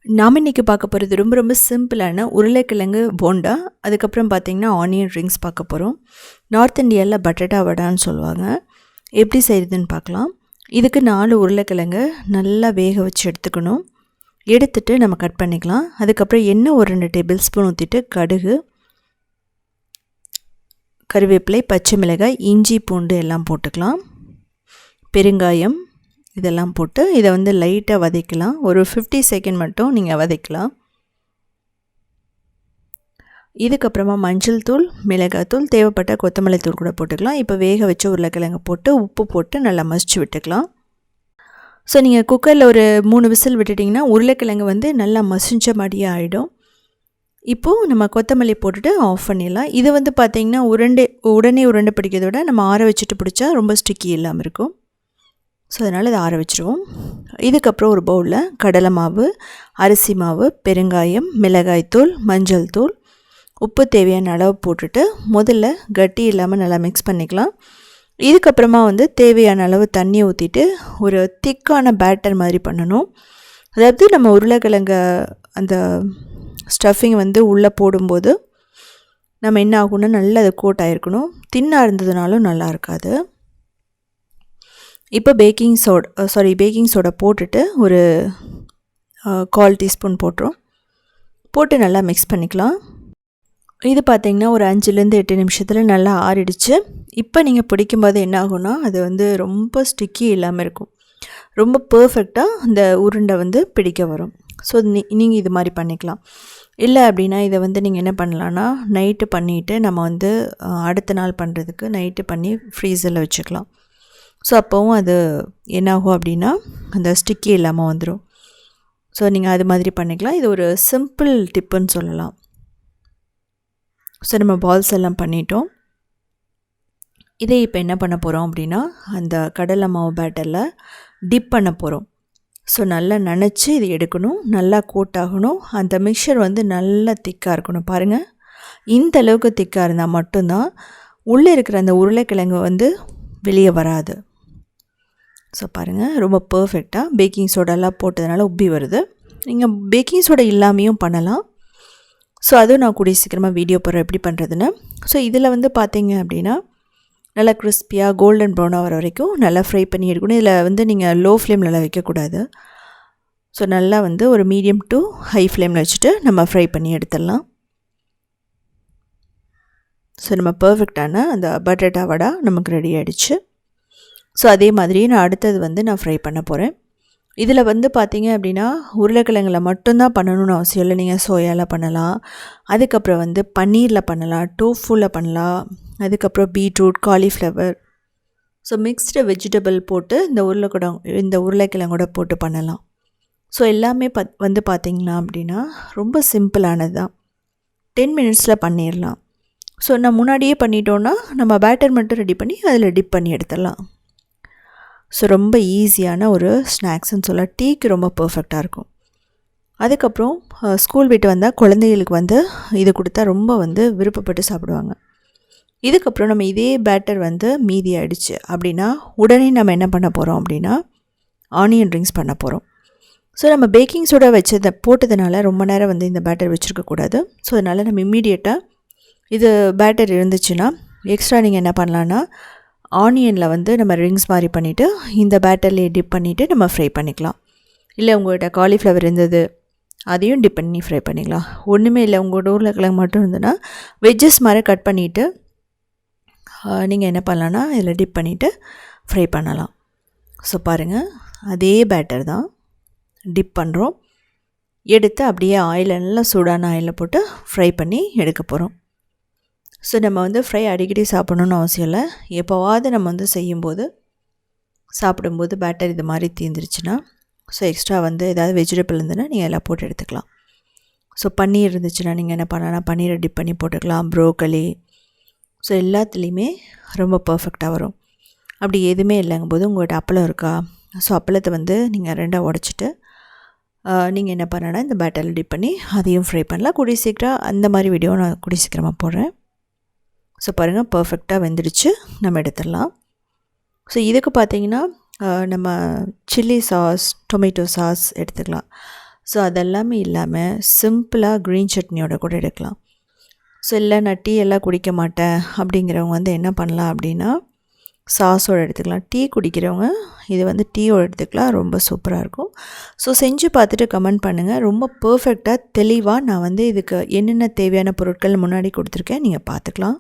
நாம் இன்றைக்கி பார்க்க போகிறது ரொம்ப ரொம்ப சிம்பிளான உருளைக்கிழங்கு போண்டா. அதுக்கப்புறம் பார்த்திங்கன்னா ஆனியன் ரிங்ஸ் பார்க்க போகிறோம். நார்த் இந்தியாவில் பட்டாட்டா வடான்னு சொல்லுவாங்க. எப்படி செய்கிறதுன்னு பார்க்கலாம். இதுக்கு 4 உருளைக்கிழங்கு நல்லா வேக வச்சு எடுத்துக்கணும். எடுத்துட்டு நம்ம கட் பண்ணிக்கலாம். அதுக்கப்புறம் எண்ணெய் ஒரு 2 டேபிள் ஸ்பூன் ஊற்றிட்டு கடுகு, கருவேப்பிலை, பச்சை மிளகாய், இஞ்சி, பூண்டு எல்லாம் போட்டுக்கலாம். பெருங்காயம் இதெல்லாம் போட்டு இதை வந்து லைட்டாக வதக்கலாம். ஒரு 50 செகண்ட் மட்டும் நீங்கள் வதக்கலாம். இதுக்கப்புறமா மஞ்சள் தூள், மிளகாய்த்தூள், தேவைப்பட்ட கொத்தமல்லி தூள் கூட போட்டுக்கலாம். இப்போ வேக வச்ச உருளைக்கிழங்கு போட்டு உப்பு போட்டு நல்லா மசிச்சு விட்டுக்கலாம். ஸோ நீங்கள் குக்கரில் ஒரு 3 விசில் விட்டுட்டிங்கன்னா உருளைக்கிழங்கு வந்து நல்லா மசிஞ்ச மாதிரியே ஆகிடும். இப்போது நம்ம கொத்தமல்லி போட்டுட்டு ஆஃப் பண்ணிடலாம். இது வந்து பார்த்திங்கன்னா உடனே உருண்டை பிடிக்கிறத விட நம்ம ஆற வச்சுட்டு பிடிச்சா ரொம்ப ஸ்டிக்கி இல்லாமல் இருக்கும். ஸோ அதனால் இதை ஆற வச்சுருவோம். இதுக்கப்புறம் ஒரு பவுலில் கடலை மாவு, அரிசி மாவு, பெருங்காயம், மிளகாய்த்தூள், மஞ்சள் தூள், உப்பு தேவையான அளவு போட்டுட்டு முதல்ல கட்டி இல்லாமல் நல்லா மிக்ஸ் பண்ணிக்கலாம். இதுக்கப்புறமா வந்து தேவையான அளவு தண்ணி ஊற்றிட்டு ஒரு திக்கான பேட்டர் மாதிரி பண்ணணும். அதாவது நம்ம உருளைக்கிழங்க அந்த ஸ்டஃபிங் வந்து உள்ளே போடும்போது நம்ம என்ன ஆகும்னா நல்லா அது கோட் ஆகிருக்கணும். தின்னாக இருந்ததுனாலும் நல்லா இருக்காது. இப்போ பேக்கிங் சோடா போட்டுட்டு ஒரு 1/4 டீஸ்பூன் போட்டு நல்லா மிக்ஸ் பண்ணிக்கலாம். இது பார்த்திங்கன்னா ஒரு 5-8 நிமிஷத்தில் நல்லா ஆறிடுச்சு. இப்போ நீங்கள் பிடிக்கும்போது என்ன ஆகும்னா அது வந்து ரொம்ப ஸ்டிக்கி இல்லாமல் இருக்கும். ரொம்ப பர்ஃபெக்டாக அந்த உருண்டை வந்து பிடிக்க வரும். ஸோ நீங்கள் இது மாதிரி பண்ணிக்கலாம். இல்லை அப்படின்னா இதை வந்து நீங்கள் என்ன பண்ணலான்னா நைட்டு பண்ணிவிட்டு நம்ம வந்து அடுத்த நாள் பண்ணுறதுக்கு நைட்டு பண்ணி ஃப்ரீசரில் வச்சுக்கலாம். ஸோ அப்போவும் அது என்னாகும் அப்படின்னா அந்த ஸ்டிக்கி இல்லாமல் வந்துடும். ஸோ நீங்கள் அது மாதிரி பண்ணிக்கலாம். இது ஒரு சிம்பிள் டிப்புன்னு சொல்லலாம். ஸோ நம்ம பால்ஸ் எல்லாம் பண்ணிட்டோம். இதே இப்போ என்ன பண்ண போகிறோம் அப்படின்னா அந்த கடலை மாவு பேட்டரில் டிப் பண்ண போகிறோம். ஸோ நல்லா நனைச்சி இது எடுக்கணும். நல்லா கோட் ஆகணும். அந்த மிக்சர் வந்து நல்லா திக்காக இருக்கணும். பாருங்கள், இந்த அளவுக்கு திக்காக இருந்தால் மட்டும்தான் உள்ளே இருக்கிற அந்த உருளைக்கிழங்கு வந்து வெளியே வராது. ஸோ பாருங்கள், ரொம்ப பர்ஃபெக்டாக பேக்கிங் சோடாலாம் போட்டதுனால உப்பி வருது. நீங்கள் பேக்கிங் சோடா இல்லாமையும் பண்ணலாம். ஸோ அதுவும் நான் கூடிய சீக்கிரமாக வீடியோ போடுறேன் எப்படி பண்ணுறதுன்னு. ஸோ இதில் வந்து பார்த்தீங்க அப்படின்னா நல்லா கிறிஸ்பியாக கோல்டன் ப்ரௌனாக வர வரைக்கும் நல்லா ஃப்ரை பண்ணி எடுக்கணும். இதில் வந்து நீங்கள் லோ ஃப்ளேமில் வைக்கக்கூடாது. ஸோ நல்லா வந்து ஒரு மீடியம் டு ஹை ஃப்ளேமில் வச்சுட்டு நம்ம ஃப்ரை பண்ணி எடுத்துடலாம். ஸோ நம்ம பர்ஃபெக்டான அந்த பட்டாட்டா வடா நமக்கு ரெடி ஆகிடுச்சு. ஸோ அதே மாதிரி நான் அடுத்தது வந்து நான் ஃப்ரை பண்ண போகிறேன். இதில் வந்து பார்த்திங்க அப்படின்னா உருளைக்கிழங்கில் மட்டும்தான் பண்ணணும்னு அவசியம் இல்லை. நீங்கள் சோயாவில் பண்ணலாம், அதுக்கப்புறம் வந்து பன்னீரில் பண்ணலாம், டோஃபூவில் பண்ணலாம், அதுக்கப்புறம் beetroot, cauliflower, so mixed vegetable போட்டு இந்த உருளைக்கிழங்கோட போட்டு பண்ணலாம். ஸோ எல்லாமே வந்து பார்த்திங்கன்னா அப்படின்னா ரொம்ப சிம்பிளானது தான். 10 மினிட்ஸில் பண்ணிடலாம். ஸோ நான் முன்னாடியே பண்ணிட்டோன்னா நம்ம பேட்டர் மட்டும் ரெடி பண்ணி அதில் டிப் பண்ணி எடுத்துடலாம். ஸோ ரொம்ப ஈஸியான ஒரு ஸ்நாக்ஸ்ன்னு சொல்ல, டீக்கு ரொம்ப பர்ஃபெக்டாக இருக்கும். அதுக்கப்புறம் ஸ்கூல் விட்டு வந்தால் குழந்தைகளுக்கு வந்து இது கொடுத்தா ரொம்ப வந்து விருப்பப்பட்டு சாப்பிடுவாங்க. இதுக்கப்புறம் நம்ம இதே பேட்டர் வந்து மீதி ஆகிடுச்சு அப்படின்னா உடனே நம்ம என்ன பண்ண போகிறோம் அப்படின்னா ஆனியன் ரிங்ஸ் பண்ண போகிறோம். ஸோ நம்ம பேக்கிங் சோடா போட்டதுனால ரொம்ப நேரம் வந்து இந்த பேட்டர் வச்சுருக்கக்கூடாது. ஸோ அதனால் நம்ம இம்மீடியட்டாக இது பேட்டர் இருந்துச்சுன்னா எக்ஸ்ட்ரா நீங்கள் என்ன பண்ணலான்னா ஆனியனில் வந்து நம்ம ரிங்ஸ் மாதிரி பண்ணிவிட்டு இந்த பேட்டர்லேயே டிப் பண்ணிவிட்டு நம்ம ஃப்ரை பண்ணிக்கலாம். இல்லை உங்கள்கிட்ட காலிஃப்ளவர் இருந்தது அதையும் டிப் பண்ணி ஃப்ரை பண்ணிக்கலாம். ஒன்றுமே இல்லை, உங்களோட உருளைக்கிழங்கு மட்டும் இருந்ததுன்னா வெஜ்ஜஸ் மாதிரி கட் பண்ணிவிட்டு நீங்கள் என்ன பண்ணலான்னா இதில் டிப் பண்ணிவிட்டு ஃப்ரை பண்ணலாம். ஸோ பாருங்கள், அதே பேட்டர் தான் டிப் பண்ணுறோம். எடுத்து அப்படியே நல்லா சூடான ஆயிலில் போட்டு ஃப்ரை பண்ணி எடுக்க போகிறோம். ஸோ நம்ம வந்து ஃப்ரை அடிக்கடி சாப்பிடணுன்னு அவசியம் இல்லை. எப்போவாவது நம்ம வந்து சாப்பிடும்போது பேட்டர் இது மாதிரி தீர்ந்துருச்சுன்னா ஸோ எக்ஸ்ட்ரா வந்து ஏதாவது வெஜிடபிள் இருந்ததுன்னா நீங்கள் எல்லாம் போட்டு எடுத்துக்கலாம். ஸோ பன்னீர் இருந்துச்சுன்னா நீங்கள் என்ன பண்ணலாம்னா பன்னீரை டிப் பண்ணி போட்டுக்கலாம், ப்ரோக்கலி. ஸோ எல்லாத்துலேயுமே ரொம்ப பர்ஃபெக்டாக வரும். அப்படி எதுவுமே இல்லைங்கும்போது உங்கள்கிட்ட அப்பளம் இருக்கா, ஸோ அப்பளத்தை வந்து நீங்கள் 2ஆக உடச்சிட்டு நீங்கள் என்ன பண்ணனா இந்த பேட்டரில் டிப் பண்ணி அதையும் ஃப்ரை பண்ணலாம். கூடிய சீக்கிரம் அந்த மாதிரி வீடியோ நான் கூடிய சீக்கிரமாக போடுறேன். ஸோ பாருங்கள், பர்ஃபெக்டாக வெந்துடுச்சு. நம்ம எடுத்துடலாம். ஸோ இதுக்கு பார்த்திங்கன்னா நம்ம சில்லி சாஸ், டொமேட்டோ சாஸ் எடுத்துக்கலாம். ஸோ அதெல்லாமே இல்லாமல் சிம்பிளாக க்ரீன் சட்னியோட கூட எடுக்கலாம். ஸோ இல்லை நான் டீ எல்லாம் குடிக்க மாட்டேன் அப்படிங்கிறவங்க வந்து என்ன பண்ணலாம் அப்படின்னா சாஸோடு எடுத்துக்கலாம். டீ குடிக்கிறவங்க இது வந்து டீயோடு எடுத்துக்கலாம், ரொம்ப சூப்பராக இருக்கும். ஸோ செஞ்சு பார்த்துட்டு கமெண்ட் பண்ணுங்கள். ரொம்ப பர்ஃபெக்டாக தெளிவாக நான் வந்து இதுக்கு என்னென்ன தேவையான பொருட்கள் முன்னாடி கொடுத்துருக்கேன், நீங்கள் பார்த்துக்கலாம்.